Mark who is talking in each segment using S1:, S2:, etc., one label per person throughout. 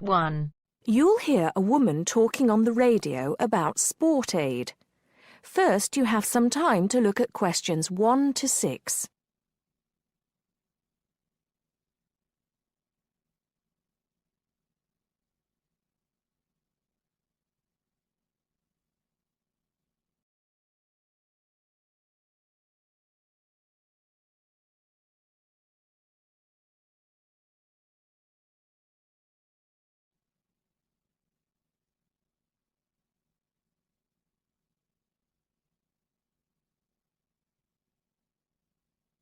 S1: 1.
S2: You'll hear a woman talking on the radio about sport aid. First, you have some time to look at questions 1 to 6.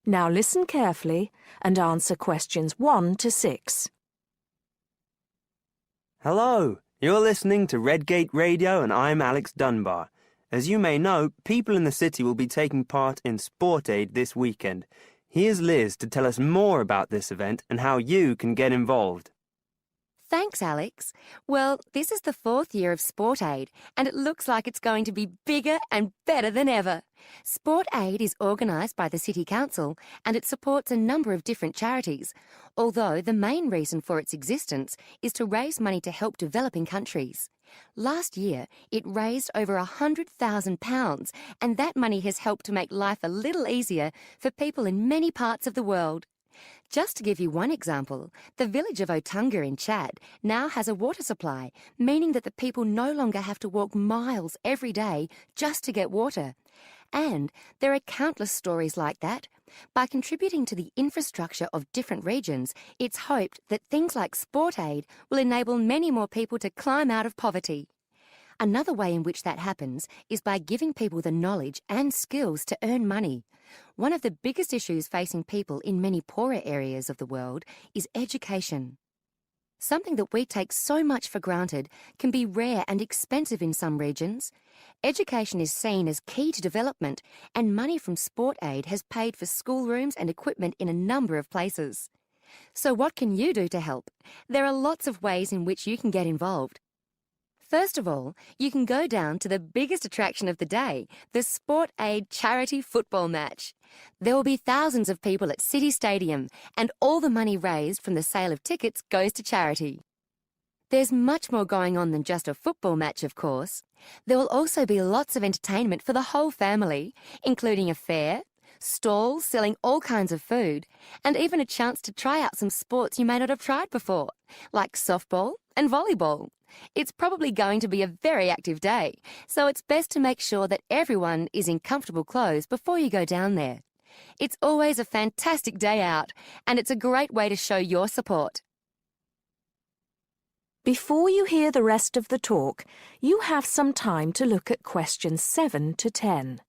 S2: Now listen carefully and answer questions 1 to 6.
S3: Hello, you're listening to Redgate Radio and I'm Alex Dunbar. As you may know, people in the city will be taking part in Sport Aid this weekend. Here's Liz to tell us more about this event and how you can get involved.
S4: Thanks, Alex. Well, this is the 4th year of Sport Aid, and it looks like it's going to be bigger and better than ever. Sport Aid is organised by the City Council, and it supports a number of different charities, although the main reason for its existence is to raise money to help developing countries. Last year, it raised over £100,000, and that money has helped to make life a little easier for people in many parts of the world. Just to give you one example, the village of Otunga in Chad now has a water supply, meaning that the people no longer have to walk miles every day just to get water. And there are countless stories like that. By contributing to the infrastructure of different regions, it's hoped that things like Sport Aid will enable many more people to climb out of poverty. Another way in which that happens is by giving people the knowledge and skills to earn money. One of the biggest issues facing people in many poorer areas of the world is education. Something that we take so much for granted can be rare and expensive in some regions. Education is seen as key to development, and money from Sport Aid has paid for schoolrooms and equipment in a number of places. So what can you do to help? There are lots of ways in which you can get involved. First of all, you can go down to the biggest attraction of the day, the Sport Aid charity football match. There will be thousands of people at City Stadium, and all the money raised from the sale of tickets goes to charity. There's much more going on than just a football match, of course. There will also be lots of entertainment for the whole family, including a fair, stalls selling all kinds of food, and even a chance to try out some sports you may not have tried before, like softball and volleyball. It's probably going to be a very active day, so it's best to make sure that everyone is in comfortable clothes before you go down there. It's always a fantastic day out, and it's a great way to show your support.
S2: Before you hear the rest of the talk, you have some time to look at questions 7 to 10.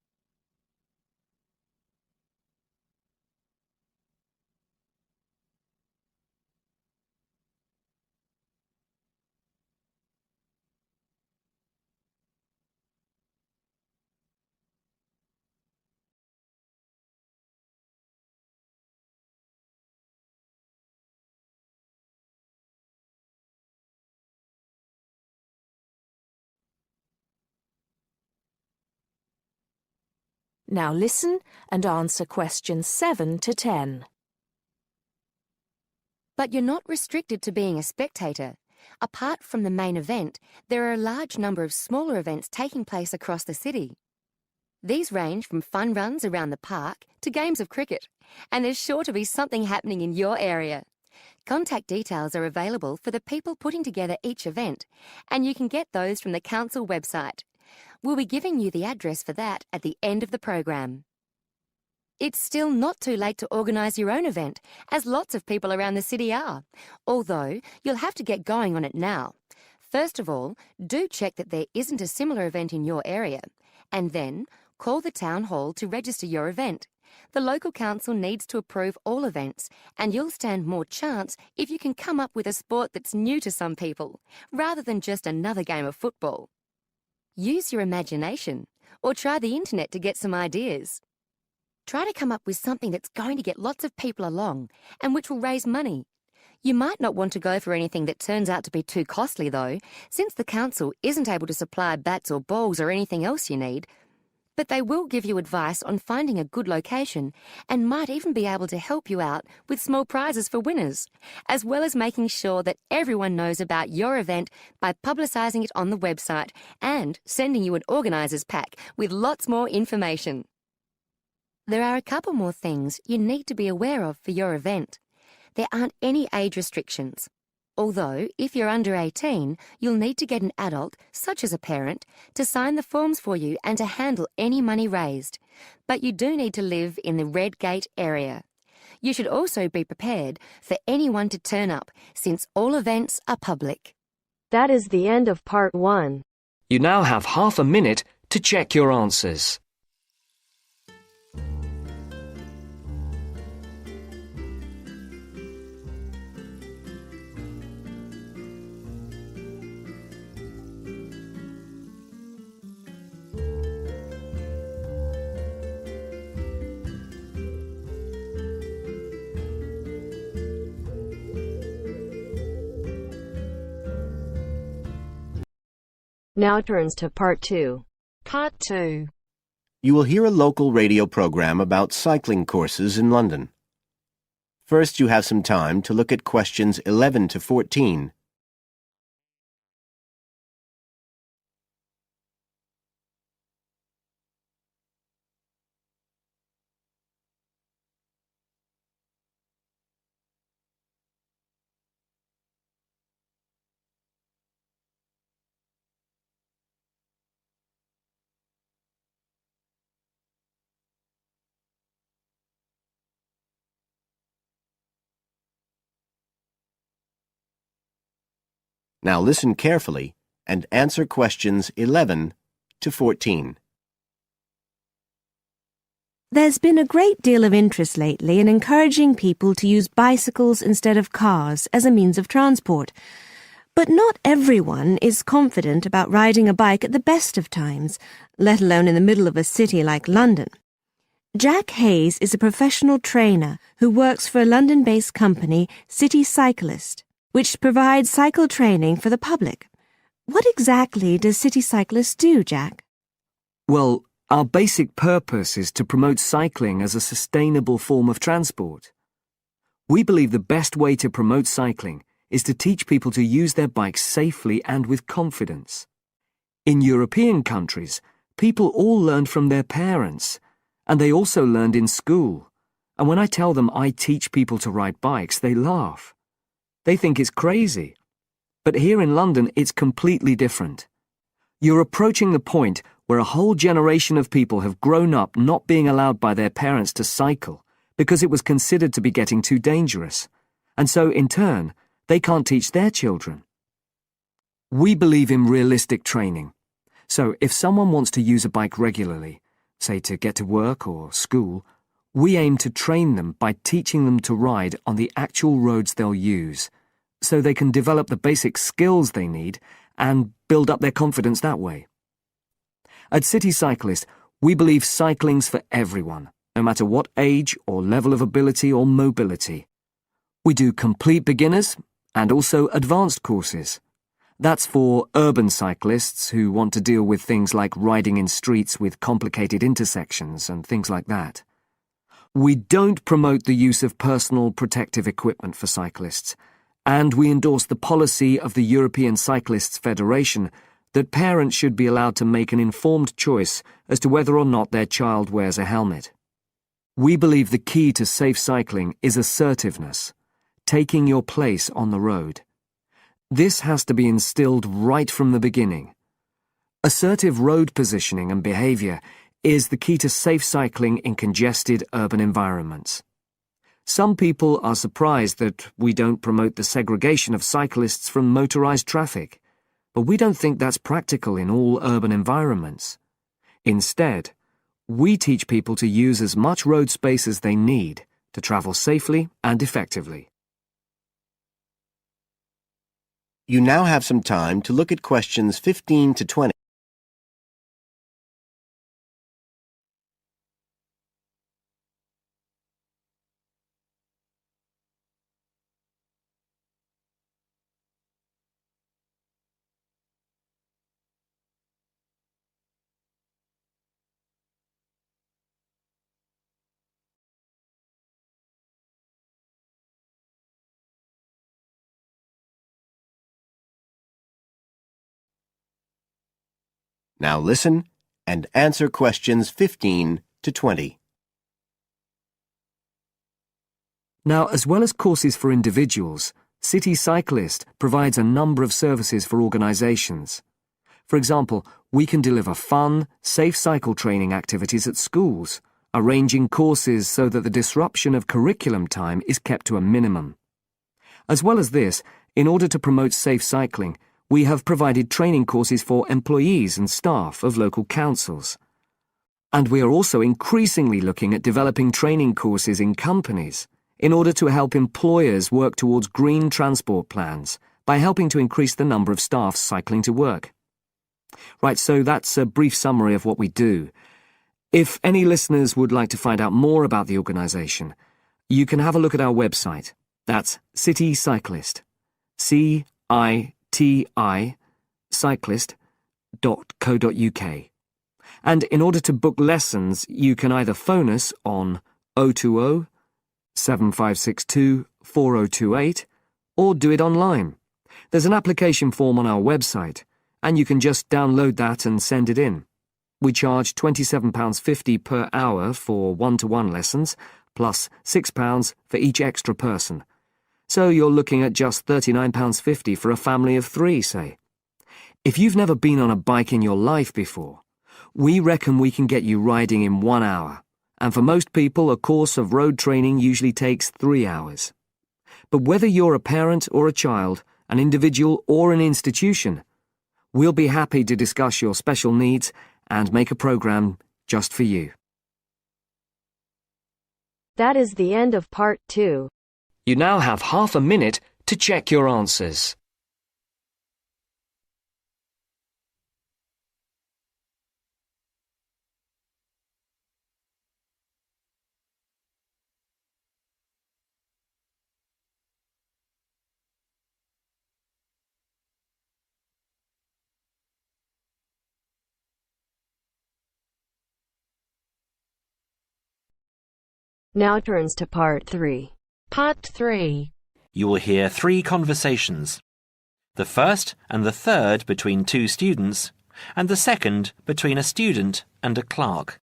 S2: Now listen and answer questions 7 to 10.
S4: But you're not restricted to being a spectator. Apart from the main event, there are a large number of smaller events taking place across the city. These range from fun runs around the park to games of cricket, and there's sure to be something happening in your area. Contact details are available for the people putting together each event, and you can get those from the council website. We'll be giving you the address for that at the end of the program. It's still not too late to organise your own event, as lots of people around the city are, although you'll have to get going on it now. First of all, do check that there isn't a similar event in your area, and then call the town hall to register your event. The local council needs to approve all events, and you'll stand more chance if you can come up with a sport that's new to some people, rather than just another game of football. Use your imagination, or try the internet to get some ideas. Try to come up with something that's going to get lots of people along, and which will raise money. You might not want to go for anything that turns out to be too costly though, since the council isn't able to supply bats or balls or anything else you need. but they will give you advice on finding a good location and might even be able to help you out with small prizes for winners, as well as making sure that everyone knows about your event by publicising it on the website and sending you an organiser's pack with lots more information. There are a couple more things you need to be aware of for your event. There aren't any age restrictions. Although, if you're under 18, you'll need to get an adult, such as a parent, to sign the forms for you and to handle any money raised. But you do need to live in the Red Gate area. You should also be prepared for anyone to turn up, since all events are public.
S1: That is the end of part 1.
S5: You now have half a minute to check your answers.
S1: Now turns to part 2. Part 2.
S6: You will hear a local radio program about cycling courses in London. First, you have some time to look at questions 11 to 14. Now listen carefully and answer questions 11 to 14.
S7: There's been a great deal of interest lately in encouraging people to use bicycles instead of cars as a means of transport. But not everyone is confident about riding a bike at the best of times, let alone in the middle of a city like London. Jack Hayes is a professional trainer who works for a London-based company, City Cyclist, which provides cycle training for the public. What exactly does City Cyclist do, Jack?
S5: Well, our basic purpose is to promote cycling as a sustainable form of transport. We believe the best way to promote cycling is to teach people to use their bikes safely and with confidence. In European countries, people all learned from their parents, and they also learned in school. And when I tell them I teach people to ride bikes, they laugh. They think it's crazy. But here in London, it's completely different. You're approaching the point where a whole generation of people have grown up not being allowed by their parents to cycle because it was considered to be getting too dangerous. And so, in turn, they can't teach their children. We believe in realistic training. So if someone wants to use a bike regularly, say to get to work or school, we aim to train them by teaching them to ride on the actual roads they'll use, so they can develop the basic skills they need and build up their confidence that way. At City Cyclist, we believe cycling's for everyone, no matter what age or level of ability or mobility. We do complete beginners and also advanced courses. That's for urban cyclists who want to deal with things like riding in streets with complicated intersections and things like that. We don't promote the use of personal protective equipment for cyclists, and we endorse the policy of the European Cyclists Federation that parents should be allowed to make an informed choice as to whether or not their child wears a helmet. We believe the key to safe cycling is assertiveness, taking your place on the road. This has to be instilled right from the beginning. Assertive road positioning and behaviour is the key to safe cycling in congested urban environments. Some people are surprised that we don't promote the segregation of cyclists from motorised traffic, but we don't think that's practical in all urban environments. Instead, we teach people to use as much road space as they need to travel safely and effectively.
S6: You now have some time to look at questions 15 to 20. Now listen and answer questions 15 to 20.
S5: Now, as well as courses for individuals, City Cyclist provides a number of services for organisations. For example, we can deliver fun, safe cycle training activities at schools, arranging courses so that the disruption of curriculum time is kept to a minimum. As well as this, in order to promote safe cycling, we have provided training courses for employees and staff of local councils. And we are also increasingly looking at developing training courses in companies in order to help employers work towards green transport plans by helping to increase the number of staff cycling to work. Right, so that's a brief summary of what we do. If any listeners would like to find out more about the organisation, you can have a look at our website. That's City Cyclist. CITI cyclist.co.uk. And in order to book lessons, you can either phone us on 020 7562 4028 or do it online. There's an application form on our website, and you can just download that and send it in. We charge £27.50 per hour for one-to-one lessons, plus £6 for each extra person. So you're looking at just £39.50 for a family of 3, say. If you've never been on a bike in your life before, we reckon we can get you riding in 1 hour. And for most people, a course of road training usually takes 3 hours. But whether you're a parent or a child, an individual or an institution, we'll be happy to discuss your special needs and make a program just for you.
S1: That is the end of part 2.
S5: You now have half a minute to check your answers.
S1: Now turns to part 3.
S8: Part 3.
S9: You will hear 3 conversations. The first and the third between 2 students, and the second between a student and a clerk.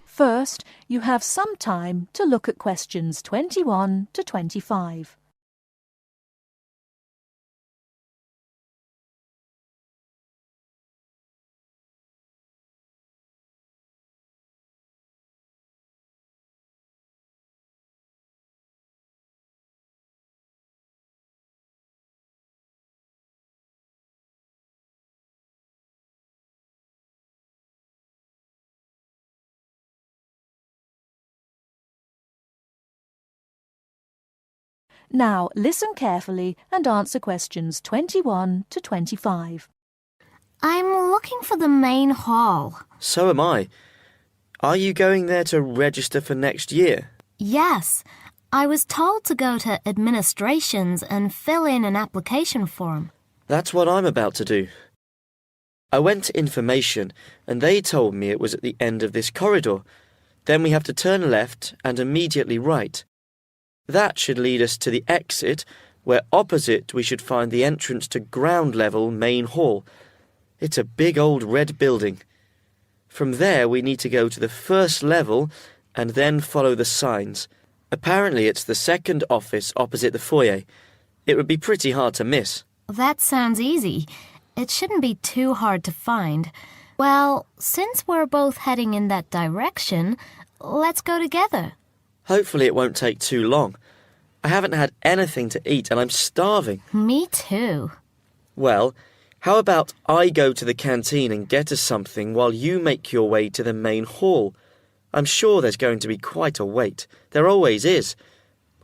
S2: First, you have some time to look at questions 21 to 25. Now, listen carefully and answer questions 21 to 25.
S10: I'm looking for the main hall.
S11: So am I. Are you going there to register for next year?
S10: Yes. I was told to go to administrations and fill in an application form.
S11: That's what I'm about to do. I went to information and they told me it was at the end of this corridor. Then we have to turn left and immediately right. That should lead us to the exit, where opposite we should find the entrance to ground level main hall. It's a big old red building. From there we need to go to the first level and then follow the signs. Apparently it's the second office opposite the foyer. It would be pretty hard to miss.
S10: That sounds easy. It shouldn't be too hard to find. Well, since we're both heading in that direction, let's go together.
S11: Hopefully it won't take too long. I haven't had anything to eat and I'm starving.
S10: Me too.
S11: Well, how about I go to the canteen and get us something while you make your way to the main hall? I'm sure there's going to be quite a wait. There always is.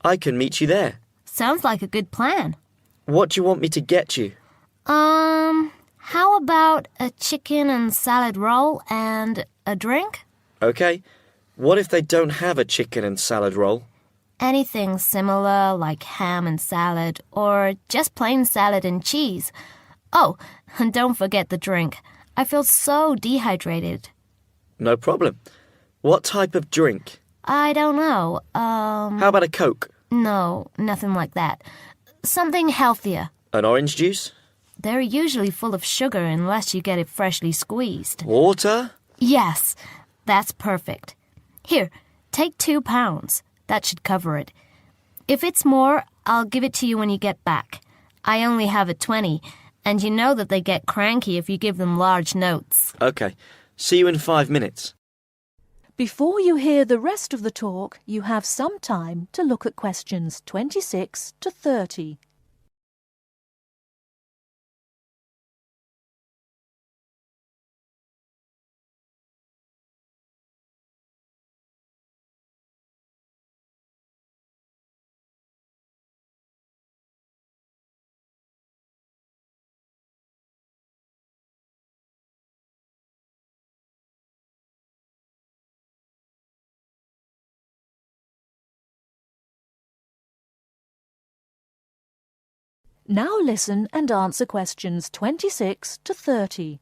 S11: I can meet you there.
S10: Sounds like a good plan.
S11: What do you want me to get you?
S10: How about a chicken and salad roll and a drink?
S11: Okay. What if they don't have a chicken and salad roll?
S10: Anything similar, like ham and salad, or just plain salad and cheese. Oh, and don't forget the drink. I feel so dehydrated.
S11: No problem. What type of drink?
S10: I don't know.
S11: How about a Coke?
S10: No, nothing like that. Something healthier.
S11: An orange juice?
S10: They're usually full of sugar unless you get it freshly squeezed.
S11: Water?
S10: Yes, that's perfect. Here, take 2 pounds. That should cover it. If it's more, I'll give it to you when you get back. I only have a 20, and you know that they get cranky if you give them large notes.
S11: Okay. See you in 5 minutes.
S2: Before you hear the rest of the talk, you have some time to look at questions 26 to 30. Now listen and answer questions 26 to 30.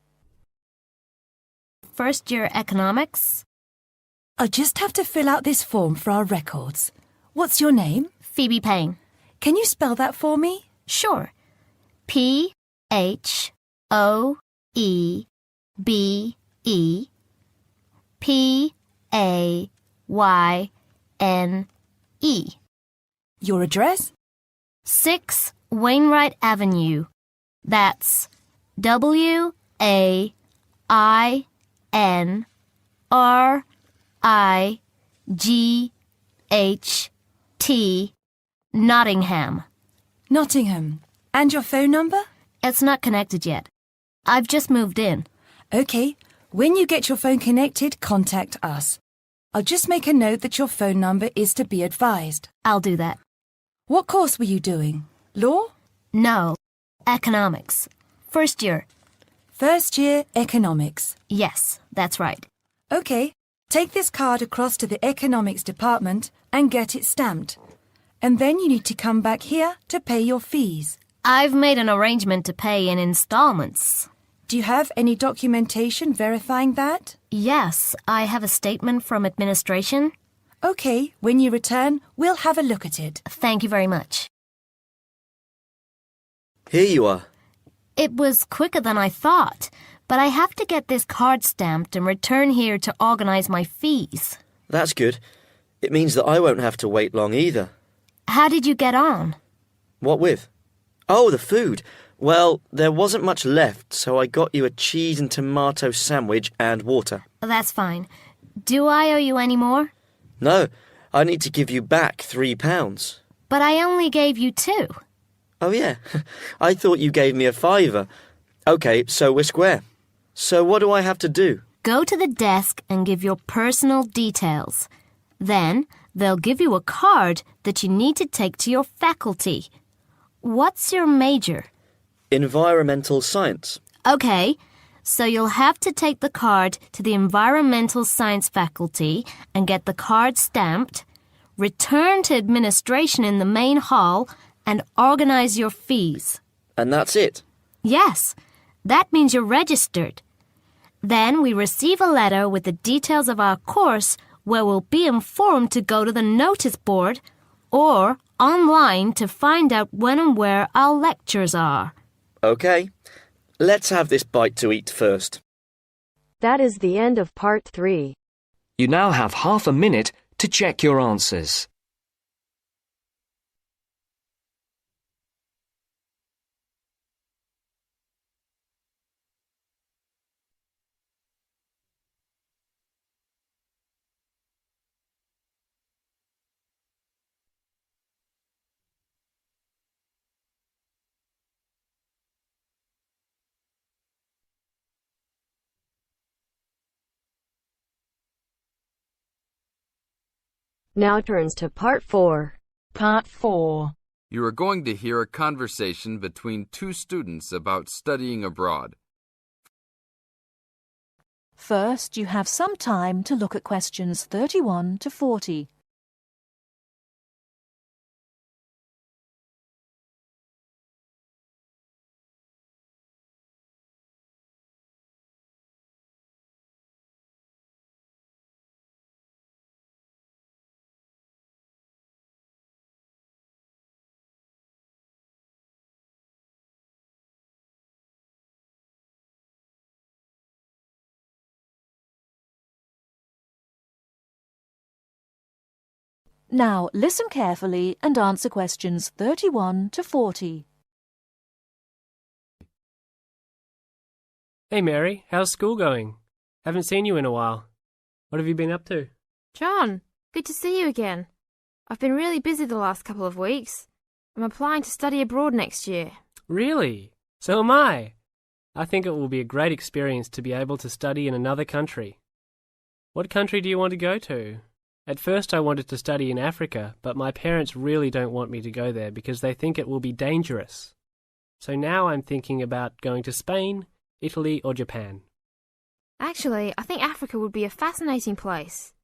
S10: First year economics?
S8: I just have to fill out this form for our records. What's your name?
S10: Phoebe Payne.
S8: Can you spell that for me?
S10: Sure. P-H-O-E-B-E P-A-Y-N-E.
S8: Your address?
S10: 6 Wainwright Avenue. That's W-A-I-N-R-I-G-H-T, Nottingham.
S8: Nottingham. And your phone number?
S10: It's not connected yet. I've just moved in.
S8: OK. When you get your phone connected, contact us. I'll just make a note that your phone number is to be advised.
S10: I'll do that.
S8: What course were you doing? Law?
S10: No. Economics. First year.
S8: First year economics.
S10: Yes, that's right.
S8: OK. Take this card across to the economics department and get it stamped. And then you need to come back here to pay your fees.
S10: I've made an arrangement to pay in installments.
S8: Do you have any documentation verifying that?
S10: Yes, I have a statement from administration.
S8: OK, when you return, we'll have a look at it.
S10: Thank you very much.
S11: Here you are.
S10: It was quicker than I thought, but I have to get this card stamped and return here to organize my fees.
S11: That's good. It means that I won't have to wait long either.
S10: How did you get on?
S11: What with? Oh, the food. Well, there wasn't much left, so I got you a cheese and tomato sandwich and water.
S10: That's fine. Do I owe you any more?
S11: No, I need to give you back £3.
S10: But I only gave you 2.
S11: Oh, yeah. I thought you gave me a £5. OK, so we're square. So what do I have to do?
S10: Go to the desk and give your personal details. Then they'll give you a card that you need to take to your faculty. What's your major?
S11: Environmental science.
S10: OK, so you'll have to take the card to the environmental science faculty and get the card stamped, return to administration in the main hall, and organize your fees.
S11: And that's it?
S10: Yes, that means you're registered. Then we receive a letter with the details of our course where we'll be informed to go to the notice board or online to find out when and where our lectures are.
S11: OK. Let's have this bite to eat first.
S1: That is the end of part 3.
S5: You now have half a minute to check your answers.
S1: Now turns to part 4.
S2: Part 4.
S12: You are going to hear a conversation between 2 students about studying abroad.
S2: First, you have some time to look at questions 31 to 40. Now listen carefully and answer questions 31 to 40.
S13: Hey Mary, how's school going? Haven't seen you in a while. What have you been up to?
S14: John, good to see you again. I've been really busy the last couple of weeks. I'm applying to study abroad next year.
S13: Really? So am I. I think it will be a great experience to be able to study in another country. What country do you want to go to? At first I wanted to study in Africa, but my parents really don't want me to go there because they think it will be dangerous. So now I'm thinking about going to Spain, Italy or Japan.
S14: Actually, I think Africa would be a fascinating place.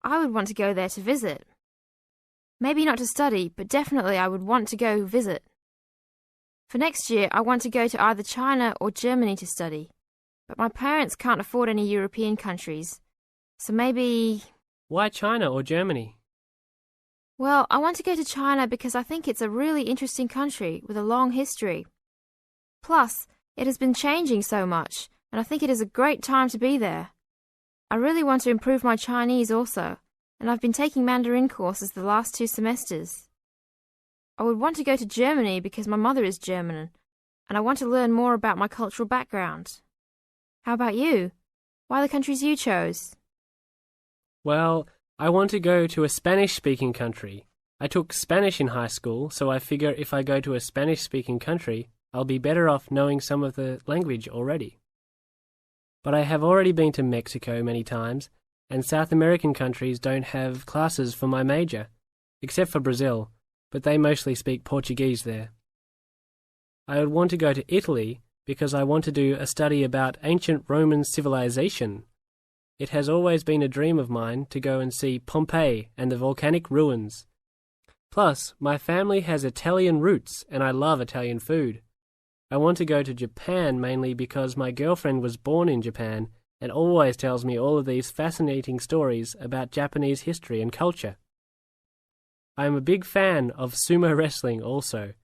S14: I would want to go there to visit. Maybe not to study, but definitely I would want to go visit. For next year, I want to go to either China or Germany to study. But my parents can't afford any European countries. So maybe...
S13: Why China or Germany?
S14: Well, I want to go to China because I think it's a really interesting country with a long history. Plus, it has been changing so much, and I think it is a great time to be there. I really want to improve my Chinese also, and I've been taking Mandarin courses the last 2 semesters. I would want to go to Germany because my mother is German, and I want to learn more about my cultural background. How about you? Why the countries you chose?
S13: Well, I want to go to a Spanish-speaking country. I took Spanish in high school, so I figure if I go to a Spanish-speaking country, I'll be better off knowing some of the language already. But I have already been to Mexico many times, and South American countries don't have classes for my major, except for Brazil, but they mostly speak Portuguese there. I would want to go to Italy because I want to do a study about ancient Roman civilization. It has always been a dream of mine to go and see Pompeii and the volcanic ruins. Plus, my family has Italian roots and I love Italian food. I want to go to Japan mainly because my girlfriend was born in Japan and always tells me all of these fascinating stories about Japanese history and culture. I am a big fan of sumo wrestling also,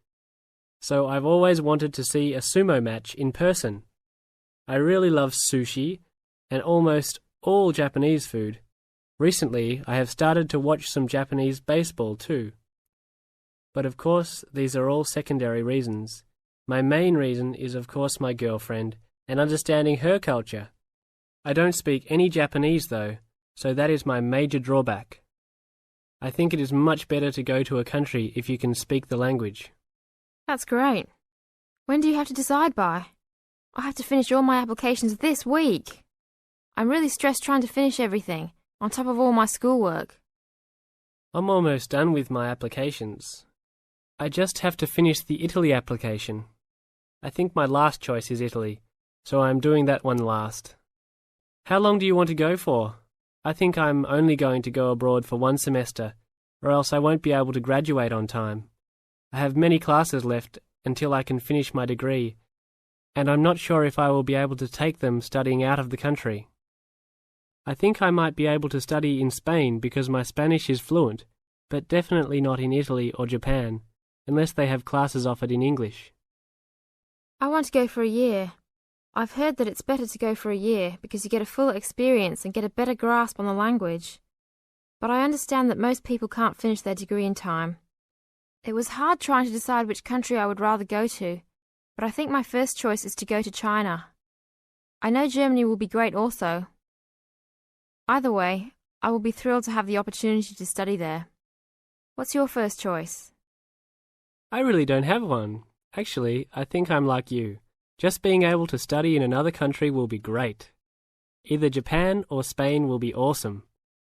S13: so I've always wanted to see a sumo match in person. I really love sushi and almost all Japanese food. Recently, I have started to watch some Japanese baseball too. But of course, these are all secondary reasons. My main reason is of course my girlfriend and understanding her culture. I don't speak any Japanese though, so that is my major drawback. I think it is much better to go to a country if you can speak the language.
S14: That's great. When do you have to decide by? I have to finish all my applications this week. I'm really stressed trying to finish everything, on top of all my schoolwork.
S13: I'm almost done with my applications. I just have to finish the Italy application. I think my last choice is Italy, so I'm doing that one last. How long do you want to go for? I think I'm only going to go abroad for 1 semester, or else I won't be able to graduate on time. I have many classes left until I can finish my degree, and I'm not sure if I will be able to take them studying out of the country. I think I might be able to study in Spain because my Spanish is fluent, but definitely not in Italy or Japan, unless they have classes offered in English.
S14: I want to go for a year. I've heard that it's better to go for a year because you get a full experience and get a better grasp on the language. But I understand that most people can't finish their degree in time. It was hard trying to decide which country I would rather go to, but I think my first choice is to go to China. I know Germany will be great also. Either way, I will be thrilled to have the opportunity to study there. What's your first choice?
S13: I really don't have one. Actually, I think I'm like you. Just being able to study in another country will be great. Either Japan or Spain will be awesome.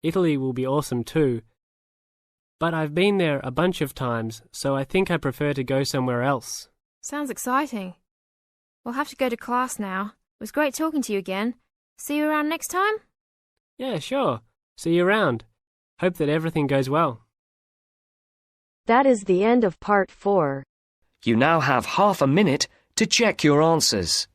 S13: Italy will be awesome too. But I've been there a bunch of times, so I think I prefer to go somewhere else.
S14: Sounds exciting. We'll have to go to class now. It was great talking to you again. See you around next time?
S13: Yeah, sure. See you around. Hope that everything goes well.
S1: That is the end of part 4.
S5: You now have half a minute to check your answers.